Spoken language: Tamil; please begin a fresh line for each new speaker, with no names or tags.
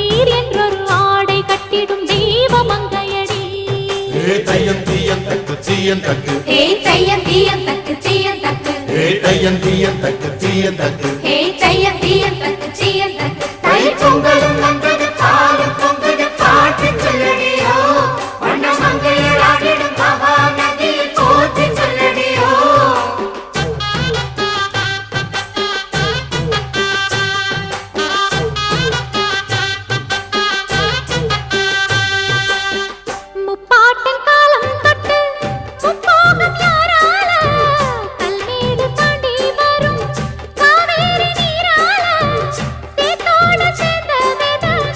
நீர் என்றொரு ஆடை கட்டிடும் தெய்வ மங்கையடி.
தையம் தீயம் தக்கு தீயம் தக்கு
தையம் தீயம் தக்கு தீயம் தக்கு
தையம் தீயம் தக்கு தீயம் தக்கு
தையம் தீயம் தக்கு தீயம் தக்கு.
தை பொங்கலும்